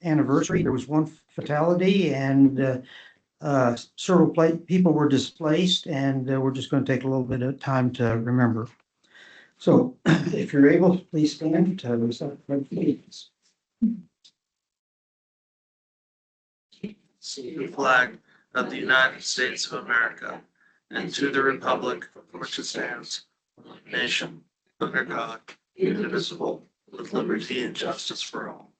anniversary. There was one fatality and several people were displaced, and we're just going to take a little bit of time to remember. So if you're able, please stand to recite the pledge of allegiance. The flag of the United States of America and to the republic for which it stands, one nation, under God, indivisible, with liberty and justice for all.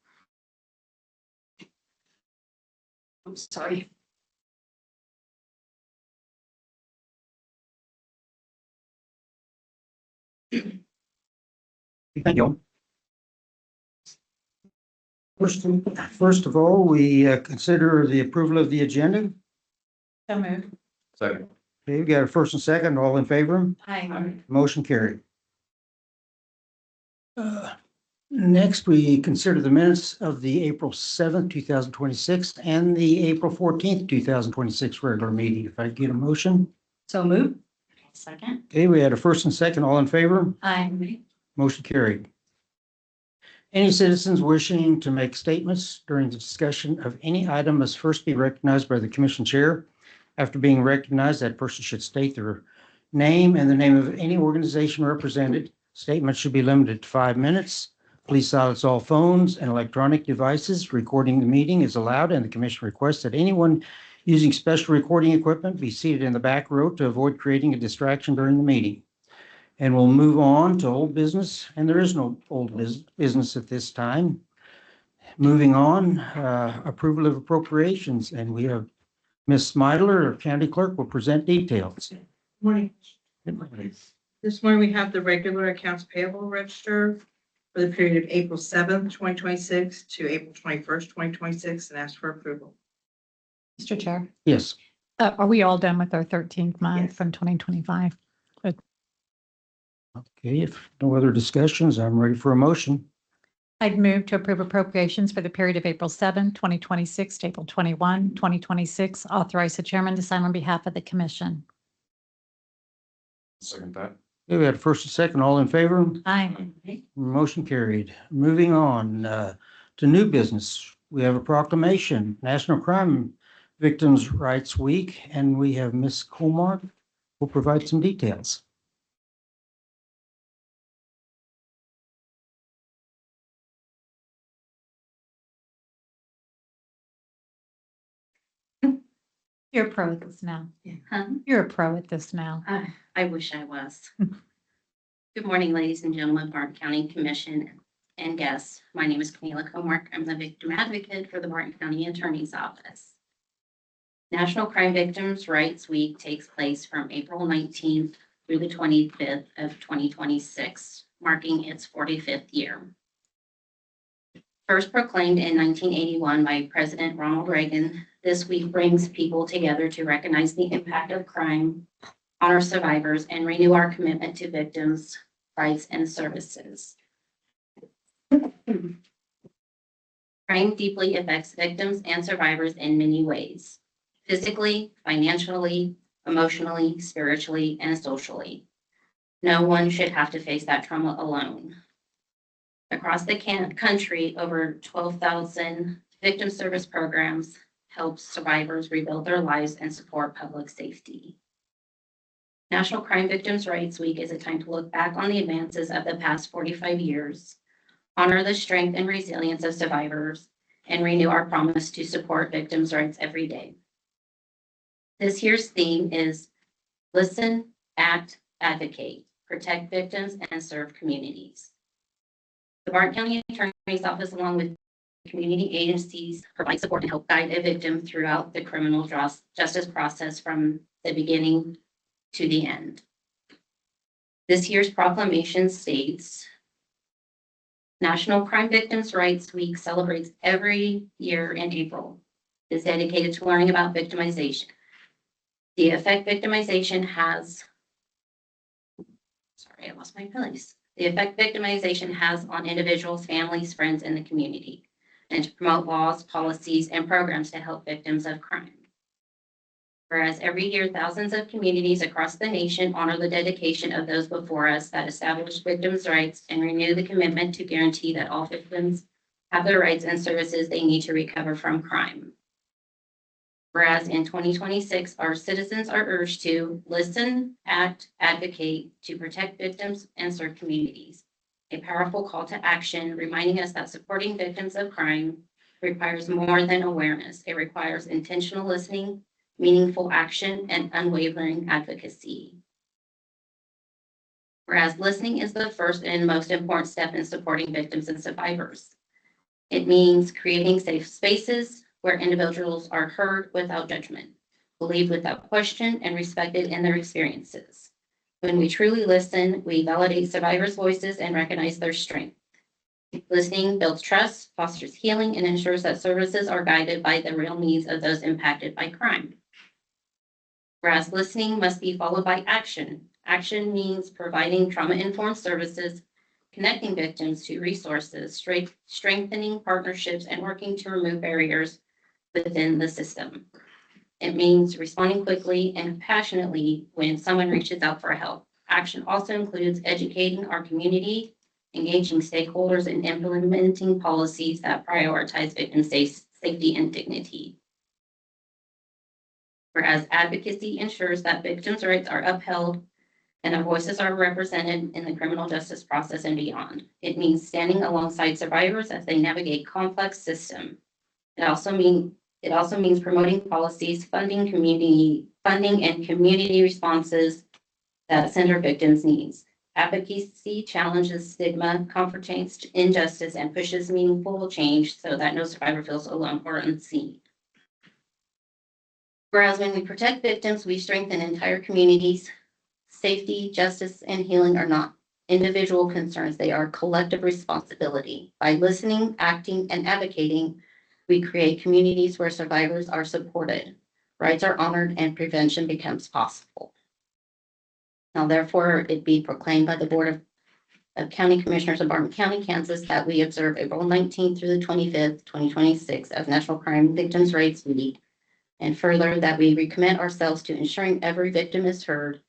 I'm sorry. Thank you. First of all, we consider the approval of the agenda. So moved. Second. Okay, we got a first and second, all in favor? Aye. Motion carried. Next, we consider the minutes of the April 7th, 2026 and the April 14th, 2026 regular meeting. If I get a motion. So moved. Second. Okay, we had a first and second, all in favor? Aye. Motion carried. Any citizens wishing to make statements during the discussion of any item must first be recognized by the commission chair. After being recognized, that person should state their name and the name of any organization represented. Statements should be limited to 5 minutes. Please silence all phones and electronic devices. Recording the meeting is allowed, and the commission requests that anyone using special recording equipment be seated in the back row to avoid creating a distraction during the meeting. And we'll move on to old business, and there is no old business at this time. Moving on, approval of appropriations, and we have Ms. Smidler, our county clerk, will present details. Morning. This morning, we have the regular accounts payable register for the period of April 7th, 2026 to April 21st, 2026, and ask for approval. Mr. Chair, Yes. Are we all done with our 13th month Yes. from 2025? Okay, if no other discussions, I'm ready for a motion. I'd move to approve appropriations for the period of April 7, 2026 to April 21, 2026. Authorize the chairman to sign on behalf of the commission. Second that. Okay, we had first and second, all in favor? Aye. Motion carried. Moving on to new business. We have a proclamation, National Crime Victims' Rights Week, and we have Ms. Colmark who will provide some details. You're a pro at this now. Huh? You're a pro at this now. I wish I was. Good morning, ladies and gentlemen, Barton County Commission and guests. My name is Camila Comark. I'm the victim advocate for the Barton County Attorney's Office. National Crime Victims' Rights Week takes place from April 19th through the 25th of 2026, marking its 45th year. First proclaimed in 1981 by President Ronald Reagan, this week brings people together to recognize the impact of crime, honor survivors, and renew our commitment to victims' rights and services. Crime deeply affects victims and survivors in many ways: physically, financially, emotionally, spiritually, and socially. No one should have to face that trauma alone. Across the country, over 12,000 victim service programs help survivors rebuild their lives and support public safety. National Crime Victims' Rights Week is a time to look back on the advances of the past 45 years, honor the strength and resilience of survivors, and renew our promise to support victims' rights every day. This year's theme is Listen, Act, Advocate, Protect Victims, and Serve Communities. The Barton County Attorney's Office, along with community agencies, provide support and help guide a victim throughout the criminal justice process from the beginning to the end. This year's proclamation states, National Crime Victims' Rights Week celebrates every year in April. It is dedicated to learning about victimization, the effect victimization has, I lost my place. The effect victimization has on individuals, families, friends, and the community, and to promote laws, policies, and programs to help victims of crime. Whereas every year, thousands of communities across the nation honor the dedication of those before us that established victims' rights and renew the commitment to guarantee that all victims have the rights and services they need to recover from crime. Whereas in 2026, our citizens are urged to listen, act, advocate to protect victims and serve communities. A powerful call to action reminding us that supporting victims of crime requires more than awareness. It requires intentional listening, meaningful action, and unwavering advocacy. Whereas listening is the first and most important step in supporting victims and survivors. It means creating safe spaces where individuals are heard without judgment, believed without question, and respected in their experiences. When we truly listen, we validate survivors' voices and recognize their strength. Listening builds trust, fosters healing, and ensures that services are guided by the real needs of those impacted by crime. Whereas listening must be followed by action. Action means providing trauma-informed services, connecting victims to resources, strengthening partnerships, and working to remove barriers within the system. It means responding quickly and compassionately when someone reaches out for help. Action also includes educating our community, engaging stakeholders, and implementing policies that prioritize victim safety and dignity. Whereas advocacy ensures that victims' rights are upheld and their voices are represented in the criminal justice process and beyond. It means standing alongside survivors as they navigate complex systems. It also means promoting policies, funding and community responses that center victims' needs. Advocacy challenges stigma, confronts injustice, and pushes meaningful change so that no survivor feels alone or unseen. Whereas when we protect victims, we strengthen entire communities. Safety, justice, and healing are not individual concerns. They are collective responsibility. By listening, acting, and advocating, we create communities where survivors are supported, rights are honored, and prevention becomes possible. Now, therefore, it be proclaimed by the Board of County Commissioners of Barton County, Kansas, that we observe April 19th through the 25th, 2026 as National Crime Victims' Rights Week. And further, that we recommit ourselves to ensuring every victim is heard,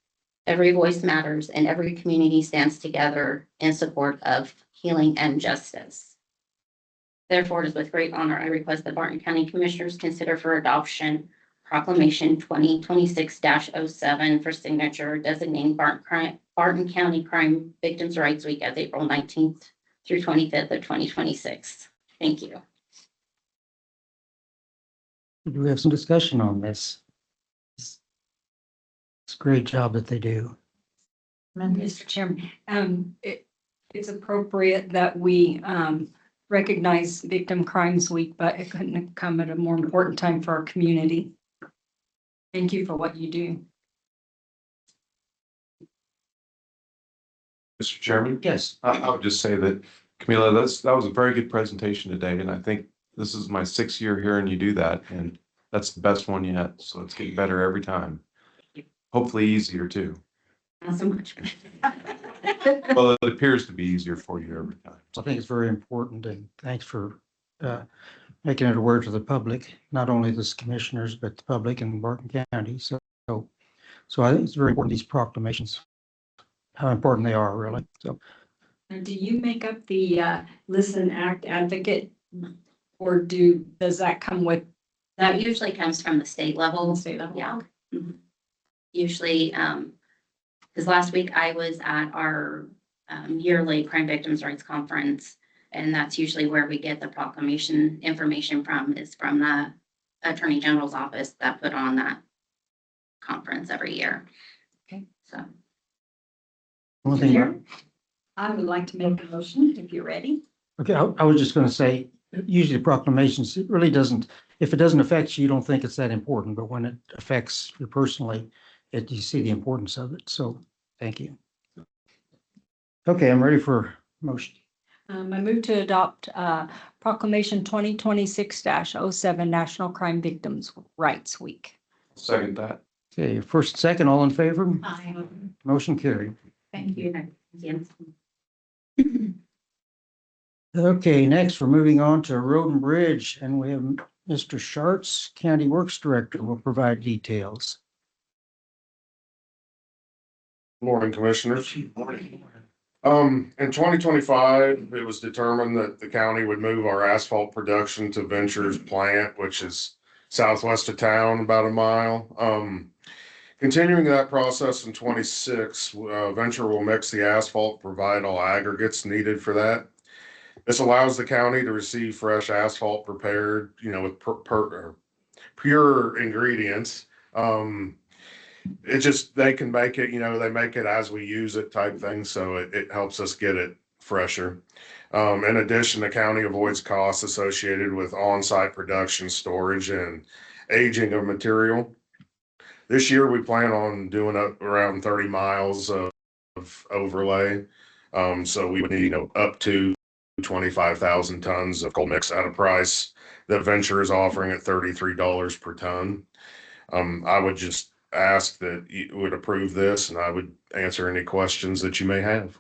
every voice matters, and every community stands together in support of healing and justice. Therefore, it is with great honor I request that Barton County Commissioners consider for adoption Proclamation 2026-07 for signature designating Barton County Crime Victims' Rights Week as April 19th through 25th of 2026. Thank you. Do we have some discussion on this? It's a great job that they do. Mr. Chairman, it's appropriate that we recognize Victim Crimes Week, but it couldn't have come at a more important time for our community. Thank you for what you do. Mr. Chairman, Yes. I would just say that, Camila, that was a very good presentation today, and I think this is my 6th year hearing you do that, and that's the best one yet. So it's getting better every time. Hopefully easier too. Not so much. Well, it appears to be easier for you every time. I think it's very important, and thanks for making it aware to the public, not only the commissioners, but the public in Barton County. So I think it's very important, these proclamations, how important they are, really. So Do you make up the listen, act, advocate, or does that come with That usually comes from the state level. state level? Yeah. Mhm. Usually, because last week I was at our yearly Crime Victims' Rights Conference, and that's usually where we get the proclamation information from, is from the Attorney General's office that put on that conference every year. Okay. So, one thing, I would like to make a motion if you're ready. okay, I was just going to say, usually proclamations, it really doesn't, if it doesn't affect you, you don't think it's that important, but when it affects you personally, you see the importance of it. So thank you. Okay, I'm ready for motion. I move to adopt Proclamation 2026-07 National Crime Victims' Rights Week. Second that. Okay, first, second, all in favor? Aye. Motion carried. Thank you. yes. Okay, next, we're moving on to Road and Bridge, and we have Mr. Schartz, County Works Director, will provide details. Morning, Commissioners. In 2025, it was determined that the county would move our asphalt production to Venture's plant, which is southwest of town, about a mile. Continuing that process in 26, Venture will mix the asphalt, provide all aggregates needed for that. This allows the county to receive fresh asphalt prepared, with pure ingredients. It just, they can make it, they make it as we use it type thing. So it helps us get it fresher. In addition, the county avoids costs associated with on-site production, storage, and aging of material. This year, we plan on doing around 30 miles of overlay. So we would need, up to 25,000 tons of coal mix at a price that Venture is offering at $33 per ton. I would just ask that you would approve this, and I would answer any questions that you may have.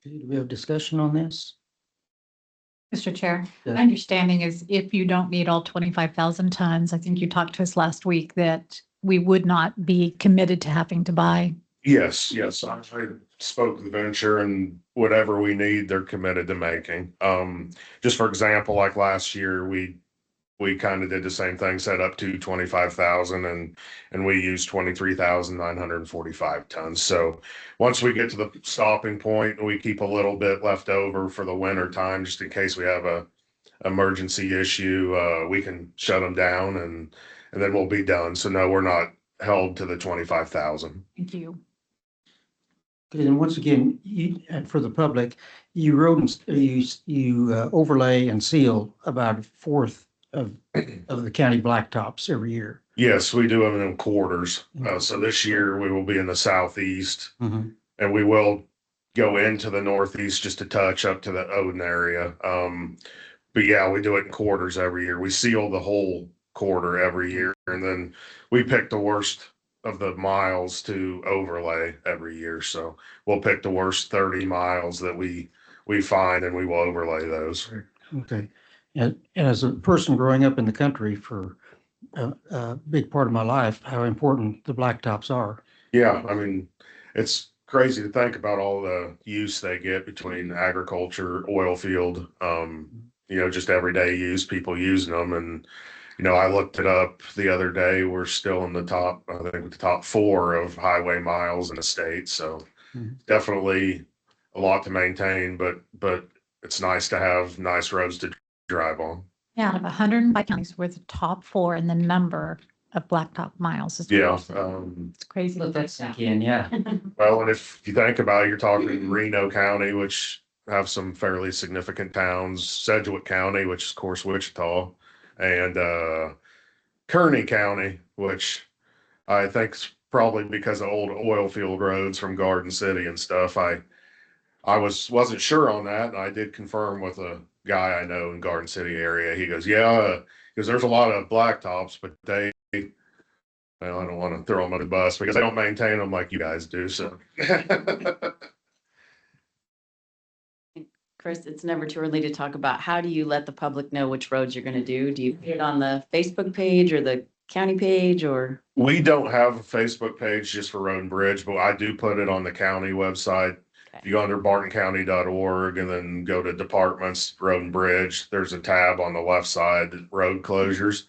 Okay, do we have discussion on this? Mr. Chair, Yeah. my understanding is if you don't need all 25,000 tons, I think you talked to us last week that we would not be committed to having to buy. Yes, I spoke with Venture, and whatever we need, they're committed to making. Just for example, like last year, we kind of did the same thing, set up to 25,000, and we used 23,945 tons. So once we get to the stopping point, we keep a little bit left over for the winter time, just in case we have a emergency issue. We can shut them down, and then we'll be done. So no, we're not held to the 25,000. Thank you. Okay, and once again, and for the public, you wrote and you overlay and seal about a fourth of the county blacktops every year. Yes, we do them in quarters. So this year we will be in the southeast, Mm-hmm. and we will go into the northeast just a touch up to the Odin area. But yeah, we do it in quarters every year. We seal the whole quarter every year, and then we pick the worst of the miles to overlay every year. So we'll pick the worst 30 miles that we find, and we will overlay those. Okay. And as a person growing up in the country for a big part of my life, how important the blacktops are. Yeah, I mean, it's crazy to think about all the use they get between agriculture, oil field, just everyday use, people using them. And, I looked it up the other day. We're still in the top, I think the top 4 of highway miles in the state. So definitely a lot to maintain, but it's nice to have nice roads to drive on. Yeah, out of 105 counties, we're the top 4 in the number of blacktop miles. Yeah. It's crazy. Let that sink in, yeah. Well, and if you think about it, you're talking Reno County, which have some fairly significant towns, Sedgwick County, which is of course Wichita, and Kearney County, which I think is probably because of old oil field roads from Garden City and stuff. I wasn't sure on that, and I did confirm with a guy I know in Garden City area. He goes, yeah, because there's a lot of blacktops, but I don't want to throw them under the bus because they don't maintain them like you guys do. So, Chris, it's never too early to talk about how do you let the public know which roads you're going to do? Do you put it on the Facebook page or the county page, or? We don't have a Facebook page just for Road and Bridge, but I do put it on the county website. Okay. You go under bartoncounty.org and then go to departments, Road and Bridge. There's a tab on the left side, road closures.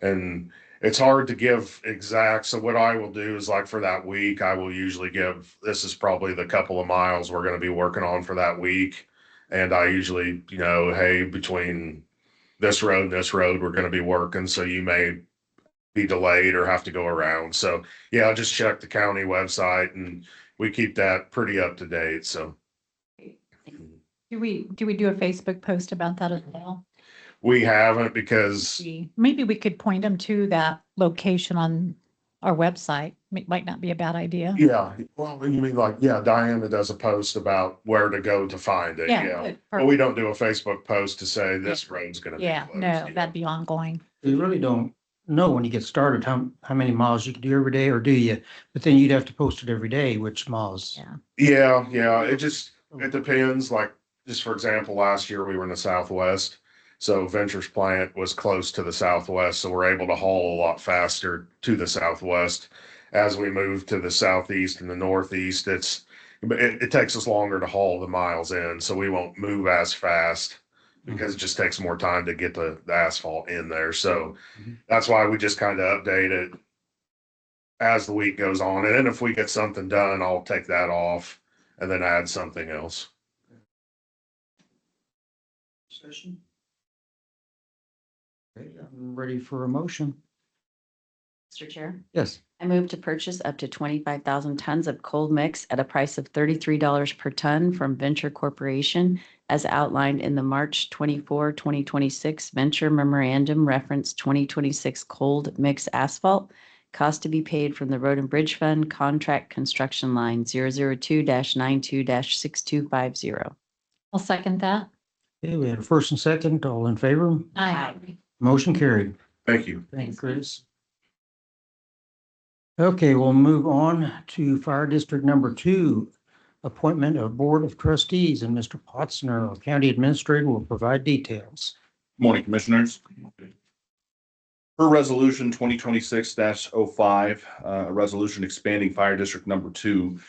And it's hard to give exact. So what I will do is, like, for that week, I will usually give, this is probably the couple of miles we're going to be working on for that week. And I usually, hey, between this road and this road, we're going to be working. So you may be delayed or have to go around. So yeah, I'll just check the county website, and we keep that pretty up to date. So Do we do a Facebook post about that as well? we haven't, because Maybe we could point them to that location on our website. Might not be a bad idea. yeah, well, you mean like, yeah, Diana does a post about where to go to find it. Yeah. good, But we don't do a Facebook post to say this road's going to be Yeah, closed. no, that'd be ongoing. You really don't know when you get started how many miles you can do every day, or do you? But then you'd have to post it every day, which miles. Yeah. Yeah. It depends. Like, just for example, last year we were in the Southwest. So Venture's plant was close to the Southwest. So we're able to haul a lot faster to the Southwest. as we move to the southeast and the northeast, it takes us longer to haul the miles in, so we won't move as fast because it just takes more time to get the asphalt in there. So that's why we just kind of update it as the week goes on. And then if we get something done, I'll take that off and then add something else. Discussion? Okay, I'm ready for a motion. Mr. Chair, Yes. I move to purchase up to 25,000 tons of cold mix at a price of $33 per ton from Venture Corporation as outlined in the March 24, 2026 Venture Memorandum Reference 2026 Cold Mix Asphalt. Cost to be paid from the Road and Bridge Fund Contract Construction Line 002-92-6250. I'll second that. Okay, we had a first and second, all in favor? Aye. Motion carried. Thank you. Thank you, Chris. Okay, we'll move on to Fire District number 2, appointment of Board of Trustees, and Mr. Potzner, our County Administrator, will provide details. Morning, Commissioners. Per Resolution 2026-05, a resolution expanding Fire District Number 2,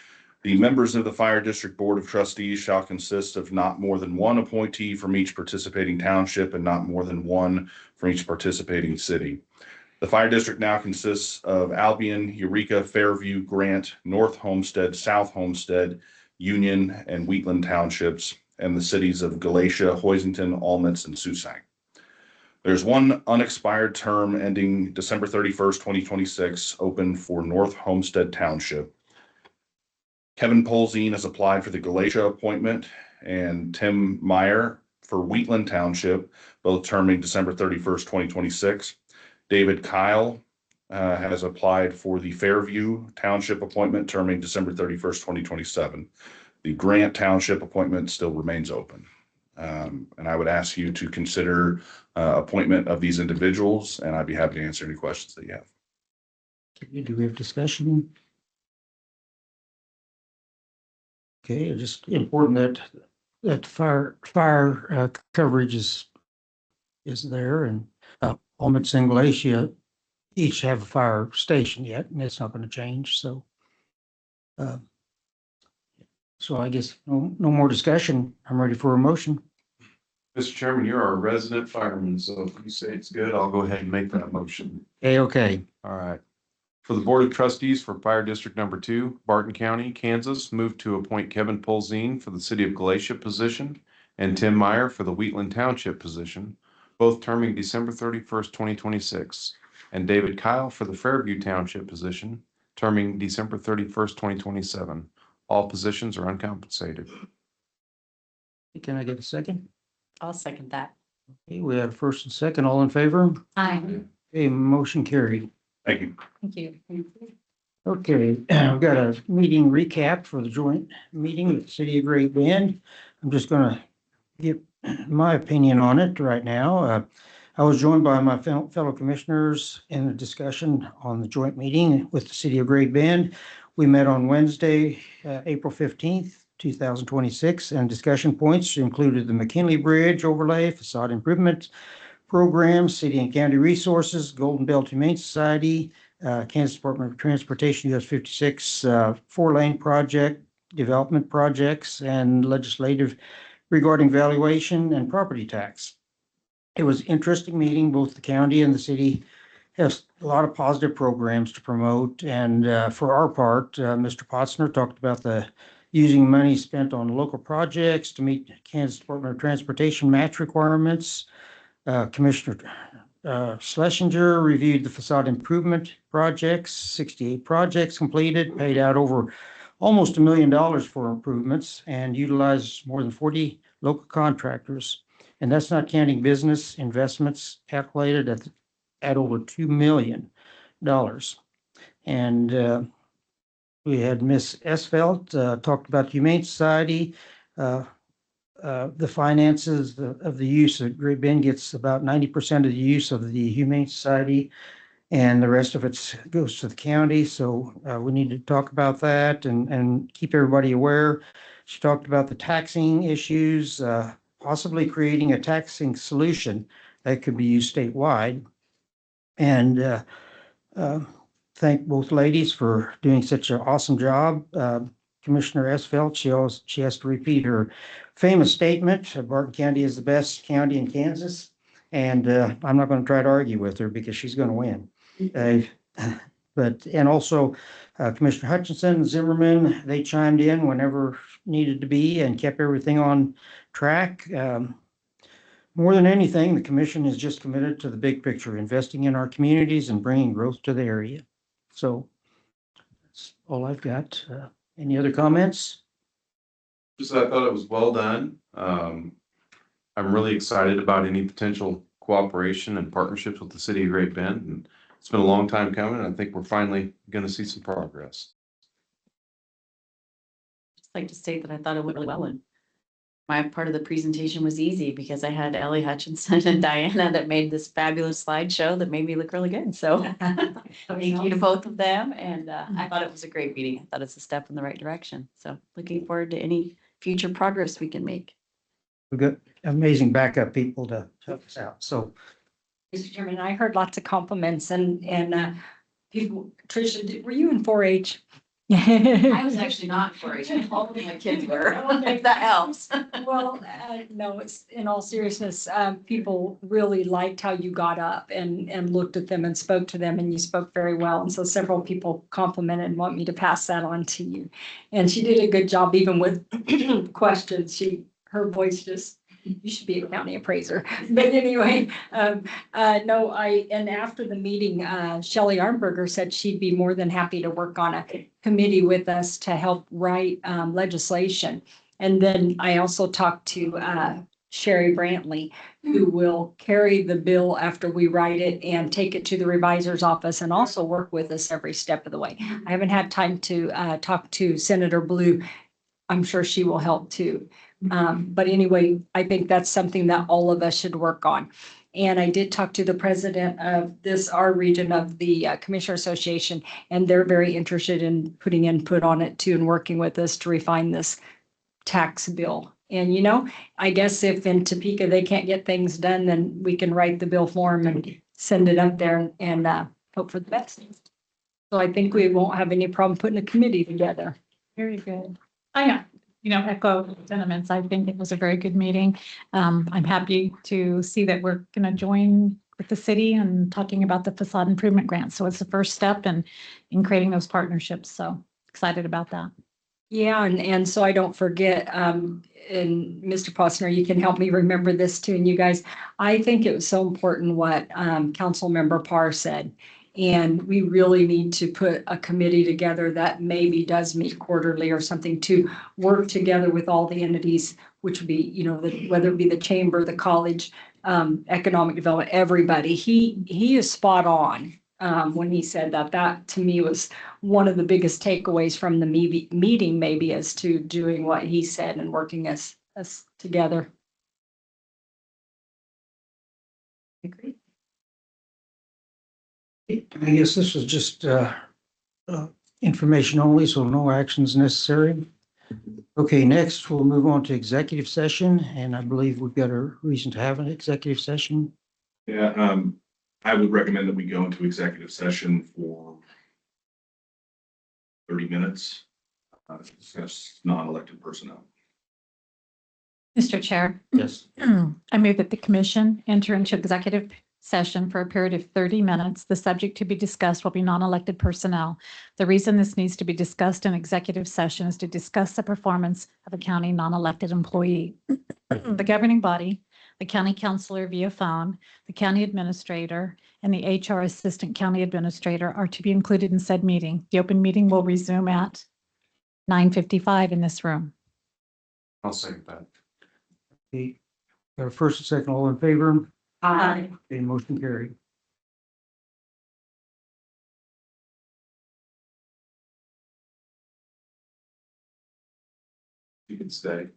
the members of the Fire District Board of Trustees shall consist of not more than one appointee from each participating township and not more than one from each participating city. The Fire District now consists of Albion, Eureka, Fairview, Grant, North Homestead, South Homestead, Union, and Wheatland Townships, and the cities of Galatia, Hoisington, Almutz, and Susac. There's one unexpired term ending December 31st, 2026, open for North Homestead Township. Kevin Polzine has applied for the Galatia appointment, and Tim Meyer for Wheatland Township, both terming December 31st, 2026. David Kyle has applied for the Fairview Township appointment, terming December 31st, 2027. The Grant Township appointment still remains open. And I would ask you to consider appointment of these individuals, and I'd be happy to answer any questions that you have. Okay, do we have discussion? Okay, it's just important that fire coverage is there, and Almutz and Galatia each have a fire station yet, and it's not going to change. So, I guess no more discussion. I'm ready for a motion. Mr. Chairman, you're our resident fireman, so if you say it's good, I'll go ahead and make that motion. Okay. All right. For the Board of Trustees for Fire District Number 2, Barton County, Kansas, move to appoint Kevin Polzine for the City of Galatia position and Tim Meyer for the Wheatland Township position, both terming December 31st, 2026, and David Kyle for the Fairview Township position, terming December 31st, 2027. All positions are uncompensated. Can I get a second? I'll second that. Okay, we have first and second, all in favor? Aye. Okay, motion carried. Thank you. Thank you. Okay, we've got a meeting recap for the joint meeting with the City of Great Bend. I'm just gonna give my opinion on it right now. I was joined by my fellow commissioners in a discussion on the joint meeting with the City of Great Bend. We met on Wednesday, April 15th, 2026, and discussion points included the McKinley Bridge overlay, facade improvement program, city and county resources, Golden Belt Humane Society, Kansas Department of Transportation, US 56, 4-lane project, development projects, and legislative regarding valuation and property tax. It was an interesting meeting. Both the county and the city have a lot of positive programs to promote. And for our part, Mr. Potzner talked about using money spent on local projects to meet Kansas Department of Transportation match requirements. Commissioner Schlesinger reviewed the facade improvement projects, 68 projects completed, paid out over almost $1 million for improvements, and utilized more than 40 local contractors. And that's not counting business investments calculated at over $2 million. And we had Miss Esfelt talked about the Humane Society. The finances of the use of Great Bend gets about 90% of the use of the Humane Society, and the rest of it goes to the county. So we need to talk about that and keep everybody aware. She talked about the taxing issues, possibly creating a taxing solution that could be used statewide. And thank both ladies for doing such an awesome job. Commissioner Esfeld, she has to repeat her famous statement, Barton County is the best county in Kansas. And I'm not going to try to argue with her because she's going to win. And also Commissioner Hutchinson, Zimmerman, they chimed in whenever needed to be and kept everything on track. More than anything, the commission is just committed to the big picture, investing in our communities and bringing growth to the area. So that's all I've got. Any other comments? Just, I thought it was well done. I'm really excited about any potential cooperation and partnerships with the city of Great Bend. And it's been a long time coming. And I think we're finally going to see some progress. Just like to state that I thought it went really well, and my part of the presentation was easy because I had Ellie Hutchinson and Diana that made this fabulous slideshow that made me look really good. So thank you to both of them. And I thought it was a great meeting. I thought it's a step in the right direction. So looking forward to any future progress we can make. We've got amazing backup people to help us out. So Mr. Chairman, I heard lots of compliments and people, Tricia, were you in 4-H? I was actually not for it. All of my kids were, if that helps. Well, no, it's in all seriousness, people really liked how you got up and looked at them and spoke to them, and you spoke very well. And so several people complimented and want me to pass that on to you. And she did a good job even with questions. Her voice just, you should be a county appraiser. But anyway, and after the meeting, Shelley Armberger said she'd be more than happy to work on a committee with us to help write legislation. And then I also talked to Sherry Brantley, who will carry the bill after we write it and take it to the revisor's office and also work with us every step of the way. I haven't had time to talk to Senator Blue. I'm sure she will help too. But anyway, I think that's something that all of us should work on. And I did talk to the president of our region of the Commissioner Association, and they're very interested in putting input on it too and working with us to refine this tax bill. And, I guess if in Topeka they can't get things done, then we can write the bill for them and send it up there and hope for the best. So I think we won't have any problem putting a committee together. Very good. Echo sentiments. I think it was a very good meeting. I'm happy to see that we're going to join with the city and talking about the facade improvement grant. So it's the first step in creating those partnerships. So excited about that. Yeah, and so I don't forget, and Mr. Posner, you can help me remember this too, and you guys, I think it was so important what Council Member Parr said. And we really need to put a committee together that maybe does meet quarterly or something to work together with all the entities, which would be, whether it be the chamber, the college, economic development, everybody. He is spot on when he said that. That to me was one of the biggest takeaways from the meeting, maybe, as to doing what he said and working us together. Agree. I guess this was just information only, so no actions necessary. Okay, next we'll move on to executive session, and I believe we've got a reason to have an executive session. Yeah, I would recommend that we go into executive session for 30 minutes. To discuss non-elected personnel. Mr. Chair, Yes. I move that the commission enter into executive session for a period of 30 minutes. The subject to be discussed will be non-elected personnel. The reason this needs to be discussed in executive session is to discuss the performance of a county non-elected employee. The governing body, the county councilor via phone, the county administrator, and the HR assistant county administrator are to be included in said meeting. The open meeting will resume at 9:55 in this room. I'll say that. Okay, got a first and second, all in favor? Aye. Okay, motion carried. You can stay.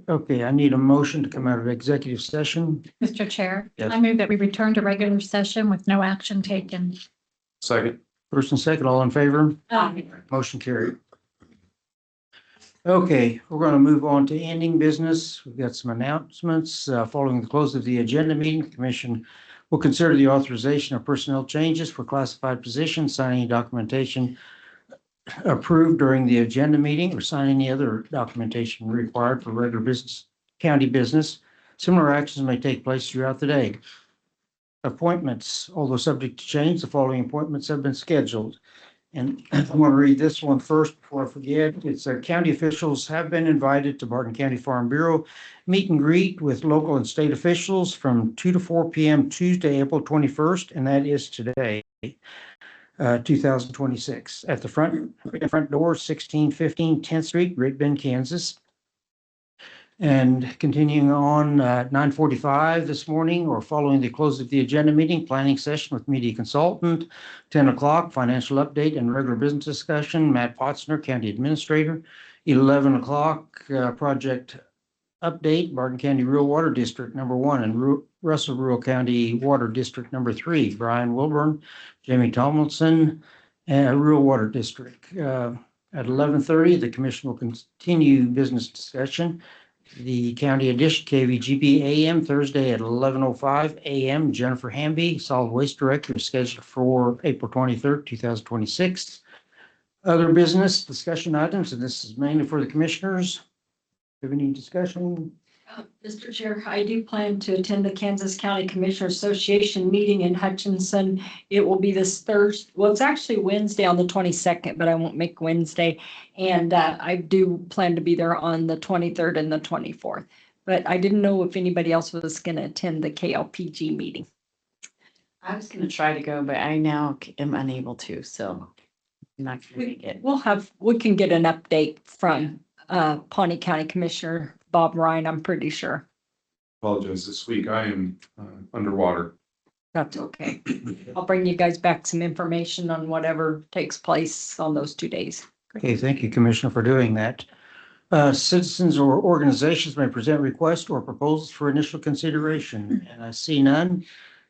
Okay, I need a motion to come out of executive session. Mr. Chair, Yes. I move that we return to regular session with no action taken. Second. First and second, all in favor? Aye. Motion carried. Okay, we're going to move on to ending business. We've got some announcements. Following the close of the agenda meeting, the commission will consider the authorization of personnel changes for classified positions, sign any documentation approved during the agenda meeting, or sign any other documentation required for regular business, county business. Similar actions may take place throughout the day. Appointments, although subject to change, the following appointments have been scheduled. And I want to read this one first before I forget. It's county officials have been invited to Barton County Farm Bureau meet and greet with local and state officials from 2 to 4 p.m. Tuesday, April 21st, and that is today, 2026, at the front door, 1615 10th Street, Great Bend, Kansas. And continuing on, 9:45 this morning, or following the close of the agenda meeting, planning session with media consultant. 10 o'clock, financial update and regular business discussion, Matt Potzner, County Administrator. 11 o'clock, project update, Barton County Rural Water District Number 1 and Russell Rural County Water District Number 3, Brian Wilburn, Jamie Tomlinson, and Rural Water District. At 11:30, the commission will continue business discussion. The county edition, KVGB AM, Thursday at 11:05 AM. Jennifer Hamby, Solid Waste Director, is scheduled for April 23rd, 2026. Other business discussion items, and this is mainly for the commissioners. Have any discussion? Mr. Chair, I do plan to attend the Kansas County Commissioner Association meeting in Hutchinson. It will be this Thursday. Well, it's actually Wednesday on the 22nd, but I won't make Wednesday. And I do plan to be there on the 23rd and the 24th. But I didn't know if anybody else was going to attend the KLPG meeting. I was gonna try to go, but I now am unable to, so I'm not gonna make it. We can get an update from Pawnee County Commissioner Bob Ryan, I'm pretty sure. Apologize, this week I am underwater. That's okay. I'll bring you guys back some information on whatever takes place on those 2 days. Okay, thank you, Commissioner, for doing that. Citizens or organizations may present requests or proposals for initial consideration, and I see none.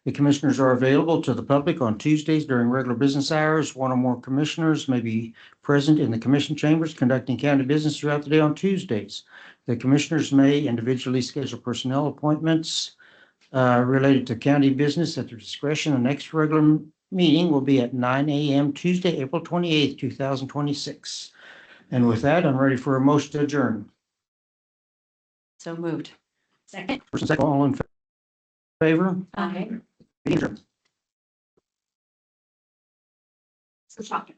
The commissioners are available to the public on Tuesdays during regular business hours. One or more commissioners may be present in the commission chambers conducting county business throughout the day on Tuesdays. The commissioners may individually schedule personnel appointments related to county business at their discretion. The next regular meeting will be at 9 a.m. Tuesday, April 28th, 2026. And with that, I'm ready for a motion to adjourn. So moved. Second. First and second, all in favor? Okay. Meeting adjourned. So shocking.